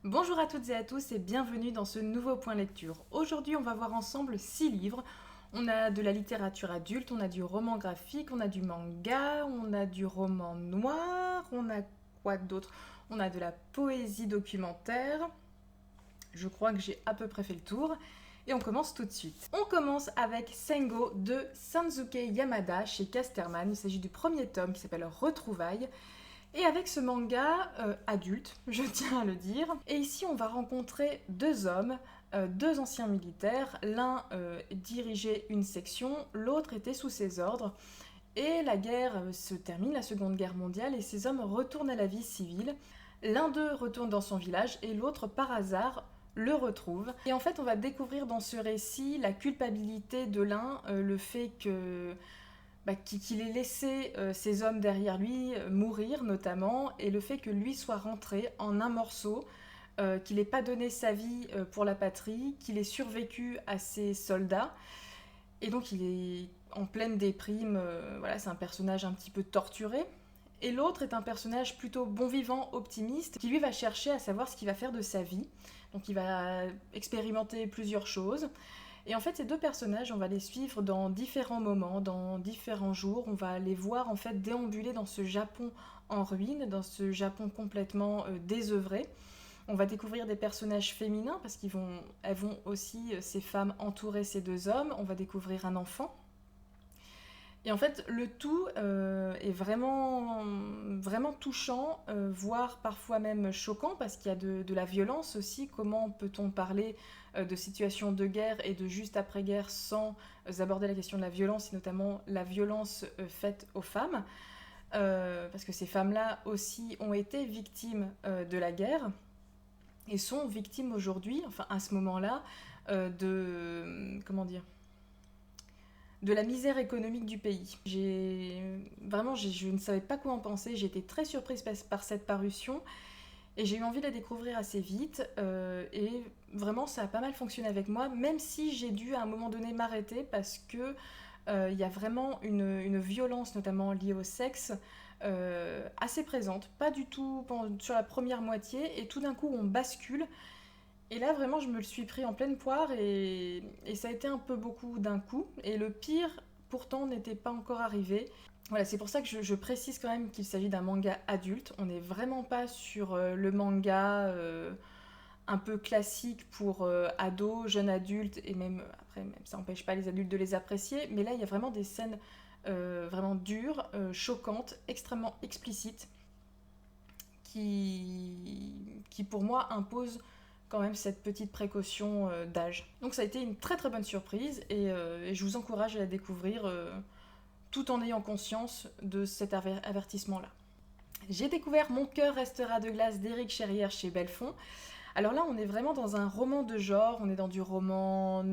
Bonjour à toutes et à tous et bienvenue dans ce nouveau point lecture. Aujourd'hui, on va voir ensemble 6 livres. On a de la littérature adulte, on a du roman graphique, on a du manga, on a du roman noir, on a quoi d'autre? On a de la poésie documentaire. Je crois que j'ai à peu près fait le tour. Et on commence tout de suite. On commence avec Sengo de Sanzuke Yamada chez Casterman. Il s'agit du premier tome qui s'appelle Retrouvailles. Et avec ce manga adulte, je tiens à le dire, et ici on va rencontrer deux hommes, deux anciens militaires, l'un dirigeait une section, l'autre était sous ses ordres, et la guerre se termine, la Seconde Guerre mondiale, et ces hommes retournent à la vie civile. L'un d'eux retourne dans son village, et l'autre, par hasard, le retrouve. Et en fait, on va découvrir dans ce récit la culpabilité de l'un, le fait que qu'il ait laissé ces hommes derrière lui mourir notamment, et le fait que lui soit rentré en un morceau, qu'il n'ait pas donné sa vie pour la patrie, qu'il ait survécu à ces soldats, et donc il est en pleine déprime, voilà, c'est un personnage un petit peu torturé. Et l'autre est un personnage plutôt bon vivant, optimiste, qui lui va chercher à savoir ce qu'il va faire de sa vie. Donc il va expérimenter plusieurs choses. Et en fait, ces deux personnages, on va les suivre dans différents moments, dans différents jours. On va les voir en fait déambuler dans ce Japon en ruine, dans ce Japon complètement désœuvré. On va découvrir des personnages féminins parce elles vont aussi, ces femmes, entourer ces deux hommes. On va découvrir un enfant. Et en fait, le tout est vraiment, vraiment touchant, voire parfois même choquant, parce qu'il y a de la violence aussi. Comment peut-on parler de situation de guerre et de juste après-guerre sans aborder la question de la violence, et notamment la violence faite aux femmes. Parce que ces femmes-là aussi ont été victimes de la guerre, et sont victimes aujourd'hui, enfin à ce moment-là, comment dire, de la misère économique du pays. Je ne savais pas quoi en penser, j'ai été très surprise par cette parution, et j'ai eu envie de la découvrir assez vite, et vraiment ça a pas mal fonctionné avec moi, même si j'ai dû à un moment donné m'arrêter parce que il y a vraiment une violence, notamment liée au sexe, assez présente, pas du tout sur la première moitié, et tout d'un coup on bascule. Et là, vraiment, je me le suis pris en pleine poire, et ça a été un peu beaucoup d'un coup. Et le pire, pourtant, n'était pas encore arrivé. Voilà, c'est pour ça que je précise quand même qu'il s'agit d'un manga adulte. On n'est vraiment pas sur le manga un peu classique pour ados, jeunes adultes, et même, après, même ça n'empêche pas les adultes de les apprécier. Mais là, il y a vraiment des scènes vraiment dures, choquantes, extrêmement explicites, qui pour moi imposent quand même cette petite précaution d'âge. Donc ça a été une très très bonne surprise, et je vous encourage à la découvrir tout en ayant conscience de cet avertissement-là. J'ai découvert Mon cœur restera de glace d'Éric Cherrière chez Belfond. Alors là, on est vraiment dans un roman de genre, on est dans du roman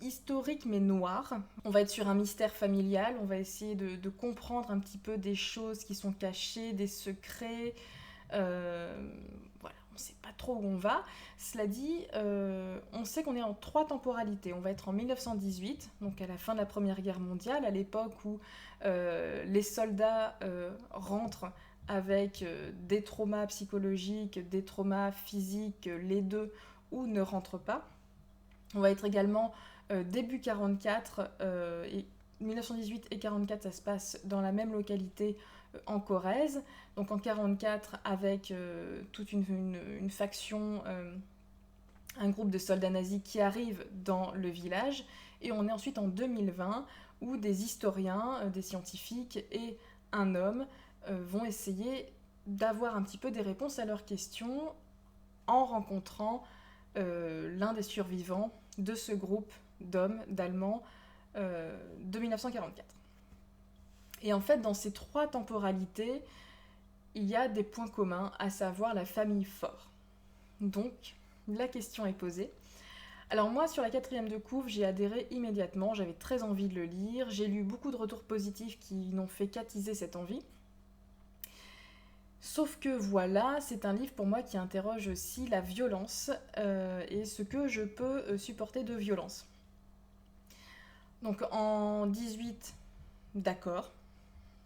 historique mais noir. On va être sur un mystère familial, on va essayer de comprendre un petit peu des choses qui sont cachées, des secrets, voilà, on ne sait pas trop où on va. Cela dit, on sait qu'on est en trois temporalités. On va être en 1918, donc à la fin de la Première Guerre mondiale, à l'époque où les soldats rentrent avec des traumas psychologiques, des traumas physiques, les deux, ou ne rentrent pas. On va être également début 44, et 1918 et 44, ça se passe dans la même localité en Corrèze. Donc en 44, avec toute une faction, un groupe de soldats nazis qui arrivent dans le village. Et on est ensuite en 2020, où des historiens, des scientifiques et un homme vont essayer d'avoir un petit peu des réponses à leurs questions en rencontrant l'un des survivants de ce groupe d'hommes, d'Allemands, de 1944. Et en fait, dans ces trois temporalités, il y a des points communs, à savoir la famille Fort. Donc, la question est posée. Alors moi, sur la quatrième de couve, j'ai adhéré immédiatement, j'avais très envie de le lire, j'ai lu beaucoup de retours positifs qui n'ont fait qu'attiser cette envie. Sauf que voilà, c'est un livre pour moi qui interroge aussi la violence, et ce que je peux supporter de violence. Donc en 18, d'accord,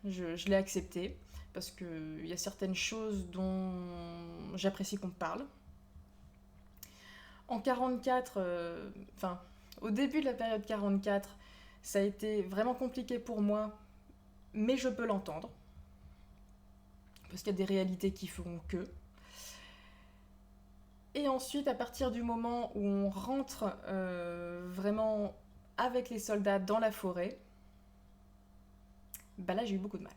je l'ai accepté, parce qu'il y a certaines choses dont j'apprécie qu'on me parle. En 44, enfin, au début de la période 44, ça a été vraiment compliqué pour moi, mais je peux l'entendre. Parce qu'il y a des réalités qui font que. Et ensuite, à partir du moment où on rentre vraiment avec les soldats dans la forêt, bah là j'ai eu beaucoup de mal.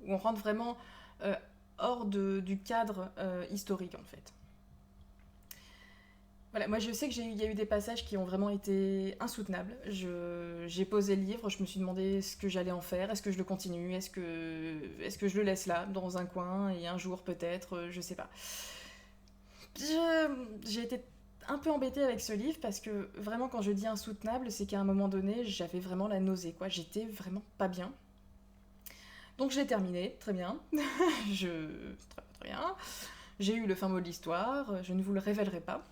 Où on rentre vraiment euh, hors du cadre historique en fait. Voilà, moi je sais qu'il y a eu des passages qui ont vraiment été insoutenables. J'ai posé le livre, je me suis demandé ce que j'allais en faire, est-ce que je le continue, est-ce que je le laisse là, dans un coin, et un jour peut-être, je sais pas. J'ai été un peu embêtée avec ce livre parce que vraiment quand je dis insoutenable, c'est qu'à un moment donné, j'avais vraiment la nausée, quoi. J'étais vraiment pas bien. Donc je l'ai terminé, très bien. Très bien. J'ai eu le fin mot de l'histoire, je ne vous le révélerai pas.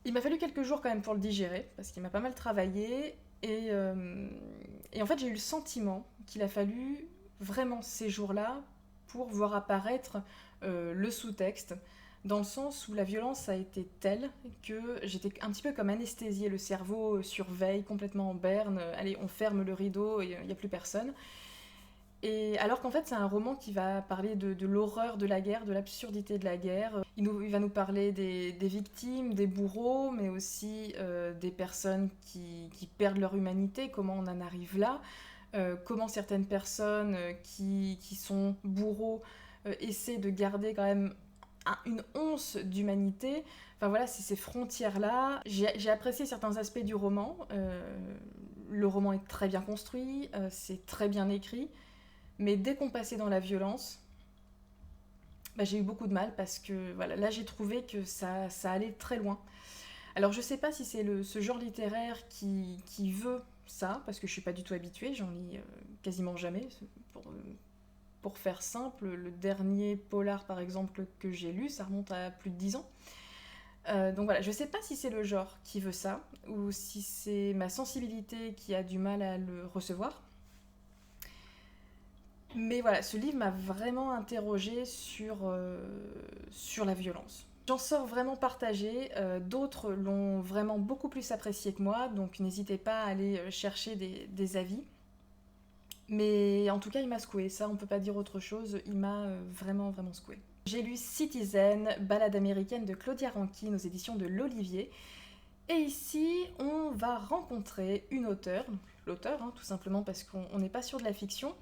Il m'a fallu quelques jours quand même pour le digérer, parce qu'il m'a pas mal travaillé, et en fait j'ai eu le sentiment qu'il a fallu vraiment ces jours-là pour voir apparaître le sous-texte, dans le sens où la violence a été telle que j'étais un petit peu comme anesthésiée, le cerveau surveille complètement en berne, allez on ferme le rideau, il n'y a plus personne. Et alors qu'en fait, c'est un roman qui va parler de l'horreur de la guerre, de l'absurdité de la guerre. Il va nous parler des victimes, des bourreaux, mais aussi des personnes qui perdent leur humanité, comment on en arrive là, comment certaines personnes qui sont bourreaux essaient de garder quand même une once d'humanité. Enfin voilà, c'est ces frontières-là. J'ai apprécié certains aspects du roman. Le roman est très bien construit, c'est très bien écrit. Mais dès qu'on passait dans la violence, bah, j'ai eu beaucoup de mal parce que voilà, là j'ai trouvé que ça allait très loin. Alors je sais pas si c'est ce genre littéraire qui veut ça, parce que je suis pas du tout habituée, j'en lis quasiment jamais. Pour faire simple, le dernier polar par exemple que j'ai lu, ça remonte à plus de 10 ans. Donc voilà, je sais pas si c'est le genre qui veut ça, ou si c'est ma sensibilité qui a du mal à le recevoir. Mais voilà, ce livre m'a vraiment interrogée sur la violence. J'en sors vraiment partagée, d'autres l'ont vraiment beaucoup plus apprécié que moi, donc n'hésitez pas à aller chercher des avis. Mais en tout cas, il m'a secoué, ça on peut pas dire autre chose, il m'a vraiment vraiment secoué. J'ai lu Citizen, balade américaine de Claudia Rankine aux éditions de l'Olivier. Et ici, on va rencontrer une auteure, l'auteur tout simplement parce qu'on n'est pas sûr de la fiction,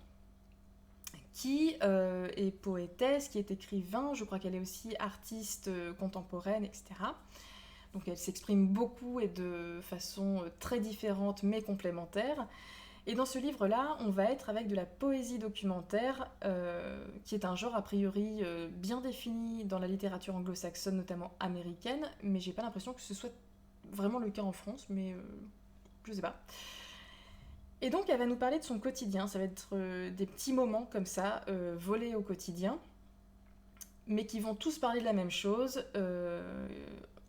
qui est poétesse, qui est écrivain, je crois qu'elle est aussi artiste contemporaine, etc. Donc elle s'exprime beaucoup et de façon très différente mais complémentaire. Et dans ce livre-là, on va être avec de la poésie documentaire, qui est un genre a priori bien défini dans la littérature anglo-saxonne, notamment américaine, mais j'ai pas l'impression que ce soit vraiment le cas en France, mais je sais pas. Et donc elle va nous parler de son quotidien, ça va être des petits moments comme ça, volés au quotidien, mais qui vont tous parler de la même chose,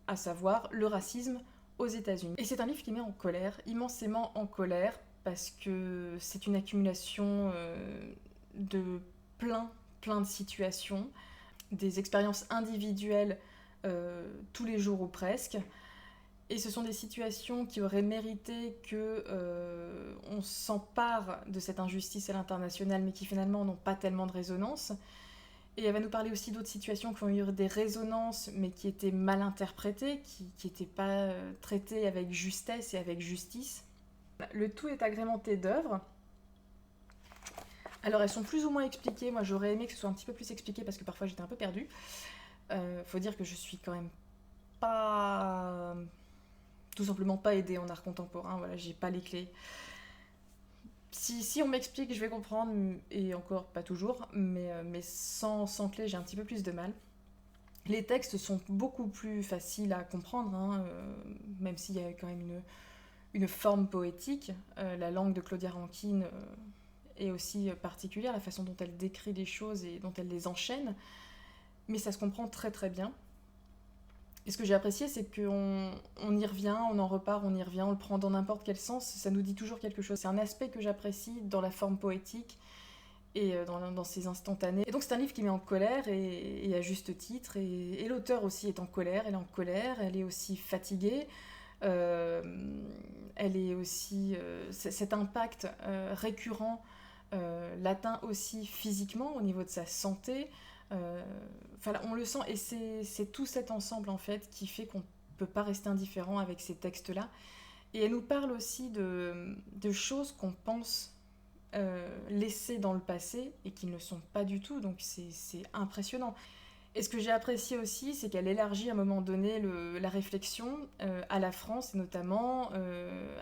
à savoir le racisme aux États-Unis. Et c'est un livre qui met en colère, immensément en colère, parce que c'est une accumulation de plein de situations, des expériences individuelles tous les jours ou presque. Et ce sont des situations qui auraient mérité que on s'empare de cette injustice à l'international, mais qui finalement n'ont pas tellement de résonance. Et elle va nous parler aussi d'autres situations qui ont eu des résonances, mais qui étaient mal interprétées, qui n'étaient pas traitées avec justesse et avec justice. Le tout est agrémenté d'œuvres. Alors elles sont plus ou moins expliquées, moi j'aurais aimé que ce soit un petit peu plus expliqué parce que parfois j'étais un peu perdue. Faut dire que je suis quand même pas... tout simplement pas aidée en art contemporain, voilà, j'ai pas les clés. Si on m'explique, je vais comprendre, et encore pas toujours, mais sans clé, j'ai un petit peu plus de mal. Les textes sont beaucoup plus faciles à comprendre, même s'il y a quand même une forme poétique. La langue de Claudia Rankine est aussi particulière, la façon dont elle décrit les choses et dont elle les enchaîne, mais ça se comprend très très bien. Et ce que j'ai apprécié, c'est qu'on y revient, on en repart, on y revient, on le prend dans n'importe quel sens, ça nous dit toujours quelque chose. C'est un aspect que j'apprécie dans la forme poétique et dans ces instantanés. Et donc c'est un livre qui met en colère et à juste titre. Et l'auteur aussi est en colère, elle est en colère, elle est aussi fatiguée. Euh, Elle est aussi cet impact récurrent l'atteint aussi physiquement au niveau de sa santé. Enfin, on le sent et c'est tout cet ensemble en fait qui fait qu'on peut pas rester indifférent avec ces textes-là. Et elle nous parle aussi de choses qu'on pense laissées dans le passé et qui ne le sont pas du tout, donc c'est impressionnant. Et ce que j'ai apprécié aussi, c'est qu'elle élargit à un moment donné la réflexion à la France, et notamment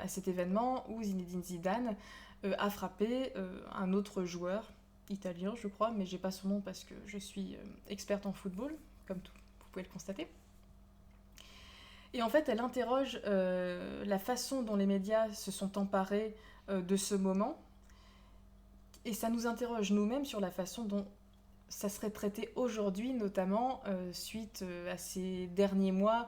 à cet événement où Zinedine Zidane a frappé un autre joueur italien, je crois, mais j'ai pas son nom parce que je suis experte en football, comme tout, vous pouvez le constater. Et en fait, elle interroge la façon dont les médias se sont emparés de ce moment, et ça nous interroge nous-mêmes sur la façon dont ça serait traité aujourd'hui, notamment suite à ces derniers mois.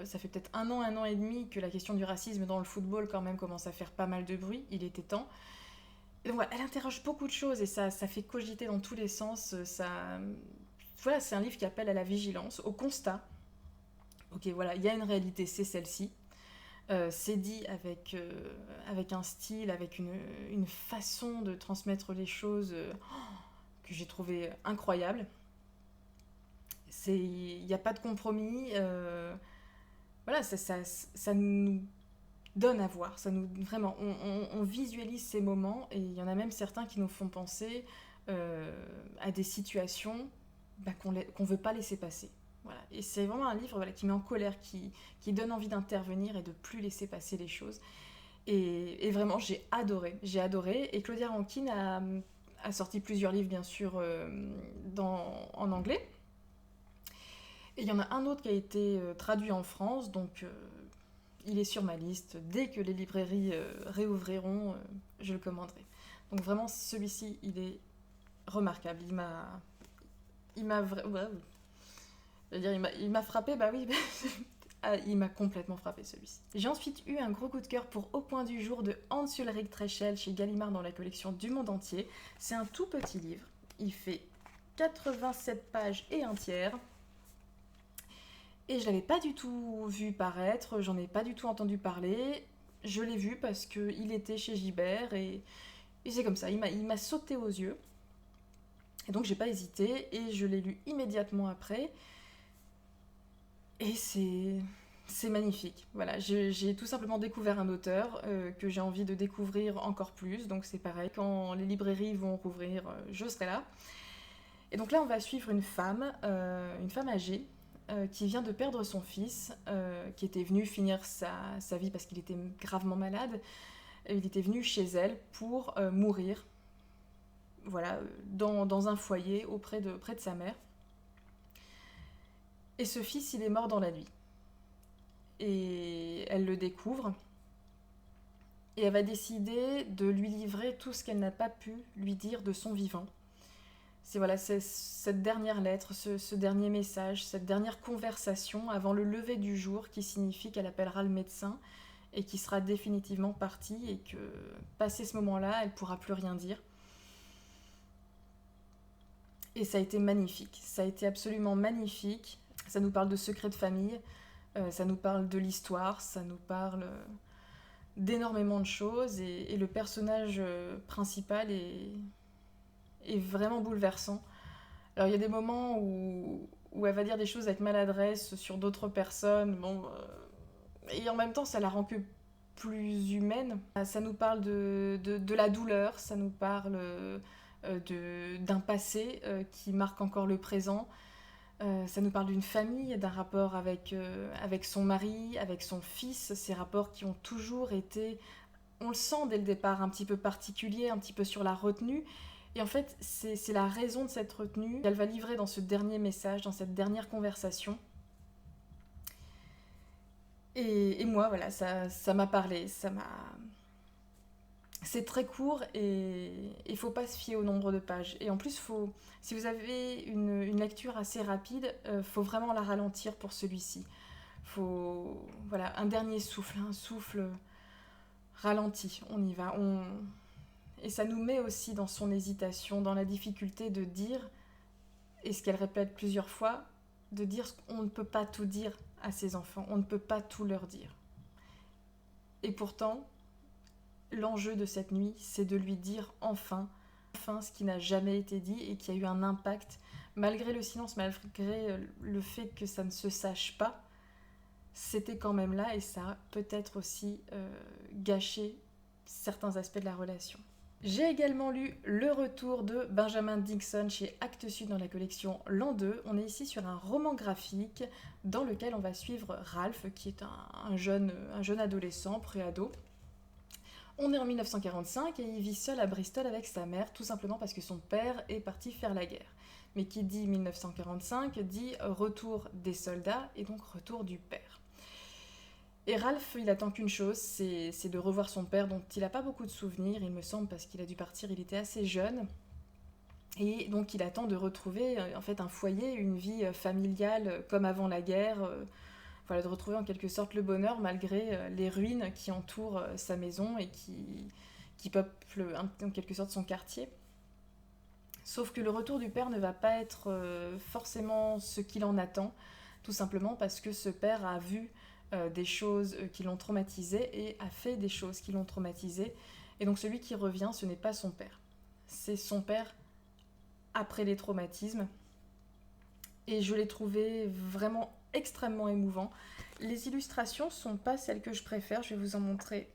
Ça fait peut-être un an et demi que la question du racisme dans le football quand même commence à faire pas mal de bruit, il était temps. Et donc voilà, elle interroge beaucoup de choses et ça fait cogiter dans tous les sens. Voilà, c'est un livre qui appelle à la vigilance, au constat. Ok, voilà, il y a une réalité, c'est celle-ci. C'est dit avec un style, avec une façon de transmettre les choses que j'ai trouvé incroyable. Il n'y a pas de compromis. Voilà, ça nous donne à voir. Vraiment, on visualise ces moments et il y en a même certains qui nous font penser à des situations qu'on ne veut pas laisser passer. Voilà. Et c'est vraiment un livre voilà, qui met en colère, qui donne envie d'intervenir et de plus laisser passer les choses. Et vraiment, j'ai adoré. J'ai adoré. Et Claudia Rankine a sorti plusieurs livres, bien sûr, en anglais. Et il y en a un autre qui a été traduit en France, donc il est sur ma liste. Dès que les librairies réouvriront, je le commanderai. Donc vraiment, celui-ci, il est remarquable. Ouais, je veux dire, il m'a frappé, bah oui. Ah, il m'a complètement frappé celui-ci. J'ai ensuite eu un gros coup de cœur pour Au point du jour de Hans-Ulrich Treschel chez Gallimard dans la collection Du Monde Entier. C'est un tout petit livre. Il fait 87 pages et un tiers. Et je l'avais pas du tout vu paraître, j'en ai pas du tout entendu parler. Je l'ai vu parce qu'il était chez Gibert et c'est comme ça, il m'a sauté aux yeux. Et donc j'ai pas hésité et je l'ai lu immédiatement après. Et c'est magnifique. Voilà, j'ai tout simplement découvert un auteur que j'ai envie de découvrir encore plus. Donc c'est pareil, quand les librairies vont rouvrir, je serai là. Et donc là, on va suivre une femme âgée, qui vient de perdre son fils, qui était venu finir sa vie parce qu'il était gravement malade. Il était venu chez elle pour mourir, voilà, dans un foyer près de sa mère. Et ce fils, il est mort dans la nuit. Et elle le découvre. Et elle va décider de lui livrer tout ce qu'elle n'a pas pu lui dire de son vivant. C'est cette dernière lettre, ce dernier message, cette dernière conversation avant le lever du jour qui signifie qu'elle appellera le médecin et qui sera définitivement partie et que, passé ce moment-là, elle ne pourra plus rien dire. Et ça a été magnifique, ça a été absolument magnifique. Ça nous parle de secrets de famille, ça nous parle de l'histoire, ça nous parle d'énormément de choses et le personnage principal est vraiment bouleversant. Alors il y a des moments où elle va dire des choses avec maladresse sur d'autres personnes, bon, et en même temps ça la rend que plus humaine. Ça nous parle de la douleur, ça nous parle d'un passé qui marque encore le présent. Ça nous parle d'une famille, d'un rapport avec son mari, avec son fils, ces rapports qui ont toujours été, on le sent dès le départ, un petit peu particuliers, un petit peu sur la retenue. Et en fait, c'est la raison de cette retenue qu'elle va livrer dans ce dernier message, dans cette dernière conversation. Et moi, voilà, ça m'a parlé, c'est très court et il faut pas se fier au nombre de pages. Et en plus, si vous avez une lecture assez rapide, faut vraiment la ralentir pour celui-ci. Voilà, un dernier souffle, un souffle ralenti. On y va. Et ça nous met aussi dans son hésitation, dans la difficulté de dire, et ce qu'elle répète plusieurs fois, de dire qu'on ne peut pas tout dire à ses enfants, on ne peut pas tout leur dire. Et pourtant, l'enjeu de cette nuit, c'est de lui dire enfin ce qui n'a jamais été dit et qui a eu un impact, malgré le silence, malgré le fait que ça ne se sache pas, c'était quand même là et ça a peut-être aussi gâché certains aspects de la relation. J'ai également lu Le Retour de Benjamin Dixon chez Actes Sud dans la collection L'An 2. On est ici sur un roman graphique dans lequel on va suivre Ralph, qui est un jeune adolescent, pré-ado. On est en 1945 et il vit seul à Bristol avec sa mère, tout simplement parce que son père est parti faire la guerre. Mais qui dit 1945 dit retour des soldats et donc retour du père. Et Ralph, il attend qu'une chose, c'est de revoir son père dont il n'a pas beaucoup de souvenirs, il me semble, parce qu'il a dû partir, il était assez jeune. Et donc il attend de retrouver en fait un foyer, une vie familiale comme avant la guerre, voilà, de retrouver en quelque sorte le bonheur malgré les ruines qui entourent sa maison et qui peuplent en quelque sorte son quartier. Sauf que le retour du père ne va pas être forcément ce qu'il en attend, tout simplement parce que ce père a vu des choses qui l'ont traumatisé et a fait des choses qui l'ont traumatisé. Et donc celui qui revient, ce n'est pas son père. C'est son père après les traumatismes. Et je l'ai trouvé vraiment extrêmement émouvant. Les illustrations sont pas celles que je préfère, je vais vous en montrer.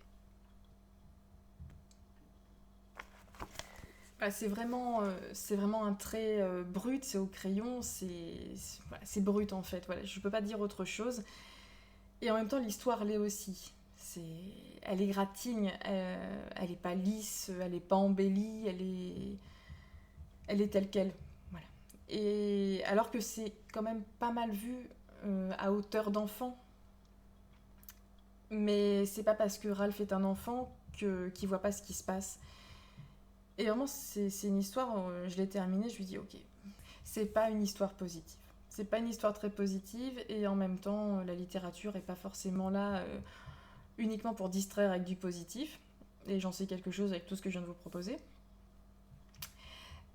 C'est vraiment un trait brut, c'est au crayon, c'est brut en fait, voilà, je ne peux pas dire autre chose. Et en même temps, l'histoire l'est aussi. Elle est gratigne, elle n'est pas lisse, elle n'est pas embellie, elle est telle qu'elle. Voilà. Et alors que c'est quand même pas mal vu à hauteur d'enfant. Mais c'est pas parce que Ralph est un enfant qu'il voit pas ce qui se passe. Et vraiment, c'est une histoire, je l'ai terminée, je lui dis ok, c'est pas une histoire positive. C'est pas une histoire très positive et en même temps, la littérature est pas forcément là uniquement pour distraire avec du positif. Et j'en sais quelque chose avec tout ce que je viens de vous proposer.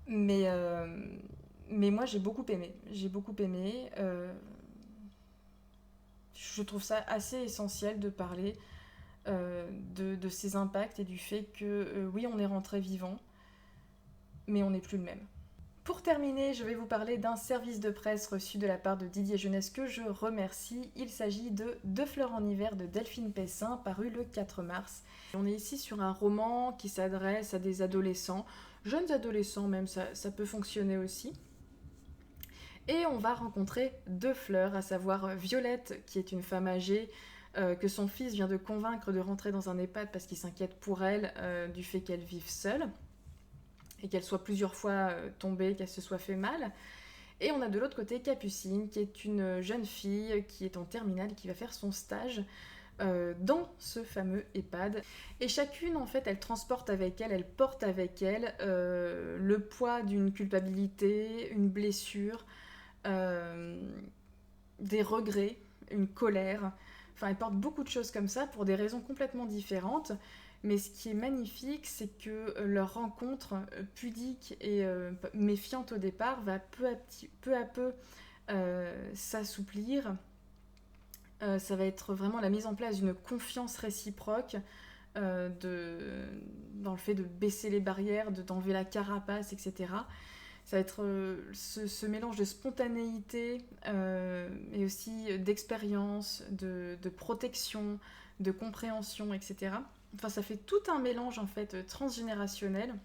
Mais moi, j'ai beaucoup aimé. Je trouve ça assez essentiel de parler de ces impacts et du fait que oui, on est rentré vivant, mais on n'est plus le même. Pour terminer, je vais vous parler d'un service de presse reçu de la part de Didier Jeunesse que je remercie. Il s'agit de Deux fleurs en hiver de Delphine Pessin, paru le 4 mars. On est ici sur un roman qui s'adresse à des adolescents, jeunes adolescents même, ça peut fonctionner aussi. Et on va rencontrer deux fleurs, à savoir Violette, qui est une femme âgée, que son fils vient de convaincre de rentrer dans un EHPAD parce qu'il s'inquiète pour elle du fait qu'elle vive seule et qu'elle soit plusieurs fois tombée, qu'elle se soit fait mal. Et on a de l'autre côté Capucine, qui est une jeune fille qui est en terminale et qui va faire son stage dans ce fameux EHPAD. Et chacune, en fait, elle transporte avec elle, elle porte avec elle le poids d'une culpabilité, une blessure, des regrets, une colère. Enfin, elle porte beaucoup de choses comme ça pour des raisons complètement différentes. Mais ce qui est magnifique, c'est que leur rencontre pudique et méfiante au départ va peu à peu s'assouplir. Ça va être vraiment la mise en place d'une confiance réciproque dans le fait de baisser les barrières, d'enlever la carapace, etc. Ça va être ce mélange de spontanéité et aussi d'expérience, de protection, de compréhension, etc. Enfin, ça fait tout un mélange en fait transgénérationnel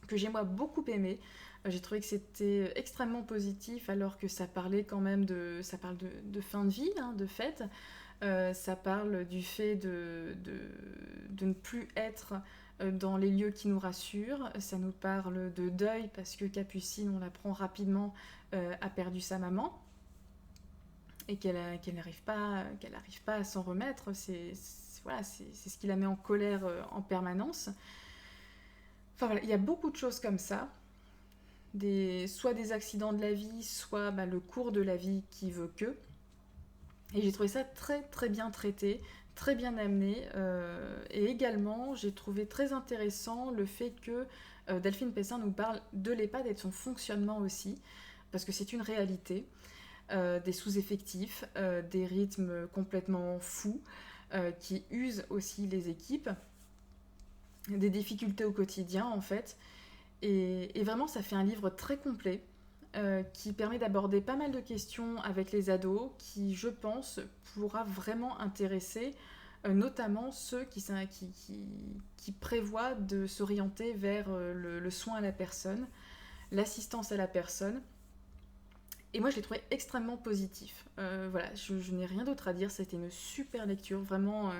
que j'ai moi beaucoup aimé. J'ai trouvé que c'était extrêmement positif alors que ça parlait quand même de fin de vie, hein, de fête. Ça parle du fait de ne plus être dans les lieux qui nous rassurent. Ça nous parle de deuil parce que Capucine, on l'apprend rapidement, a perdu sa maman et qu'elle n'arrive pas à s'en remettre. C'est ce qui la met en colère en permanence. Enfin voilà, il y a beaucoup de choses comme ça. Soit des accidents de la vie, soit le cours de la vie qui veut que. Et j'ai trouvé ça très très bien traité, très bien amené. Et également, j'ai trouvé très intéressant le fait que Delphine Pessin nous parle de l'EHPAD et de son fonctionnement aussi, parce que c'est une réalité. Des sous-effectifs, des rythmes complètement fous qui usent aussi les équipes, des difficultés au quotidien en fait. Et vraiment, ça fait un livre très complet qui permet d'aborder pas mal de questions avec les ados, qui, je pense, pourra vraiment intéresser notamment ceux qui prévoient de s'orienter vers le soin à la personne, l'assistance à la personne. Et moi, je l'ai trouvé extrêmement positif. Voilà, je n'ai rien d'autre à dire. C'était une super lecture. Vraiment,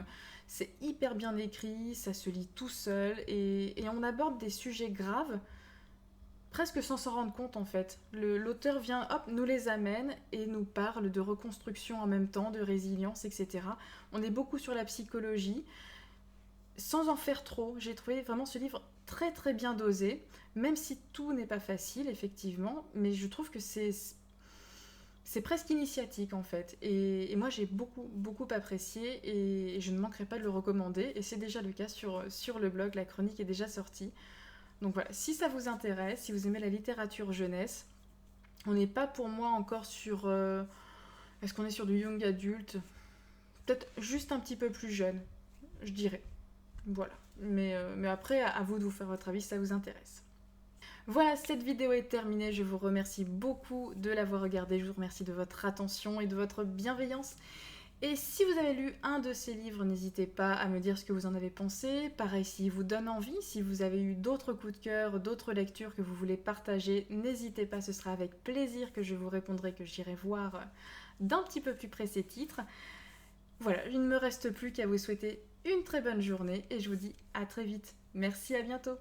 c'est hyper bien écrit, ça se lit tout seul. Et on aborde des sujets graves, presque sans s'en rendre compte en fait. L'auteur vient, hop, nous les amène et nous parle de reconstruction en même temps, de résilience, etc. On est beaucoup sur la psychologie, sans en faire trop. J'ai trouvé vraiment ce livre très très bien dosé, même si tout n'est pas facile, effectivement. Mais je trouve que c'est presque initiatique en fait. Et moi j'ai beaucoup apprécié et je ne manquerai pas de le recommander. Et c'est déjà le cas sur le blog, la chronique est déjà sortie. Donc voilà, si ça vous intéresse, si vous aimez la littérature jeunesse, on n'est pas pour moi encore sur... est-ce qu'on est sur du young adulte? Peut-être juste un petit peu plus jeune, je dirais. Voilà. Mais après, à vous de vous faire votre avis si ça vous intéresse. Voilà, cette vidéo est terminée. Je vous remercie beaucoup de l'avoir regardée. Je vous remercie de votre attention et de votre bienveillance. Et si vous avez lu un de ces livres, n'hésitez pas à me dire ce que vous en avez pensé. Pareil, s'il vous donne envie, si vous avez eu d'autres coups de cœur, d'autres lectures que vous voulez partager, n'hésitez pas, ce sera avec plaisir que je vous répondrai, que j'irai voir d'un petit peu plus près ces titres. Voilà, il ne me reste plus qu'à vous souhaiter une très bonne journée et je vous dis à très vite. Merci, à bientôt.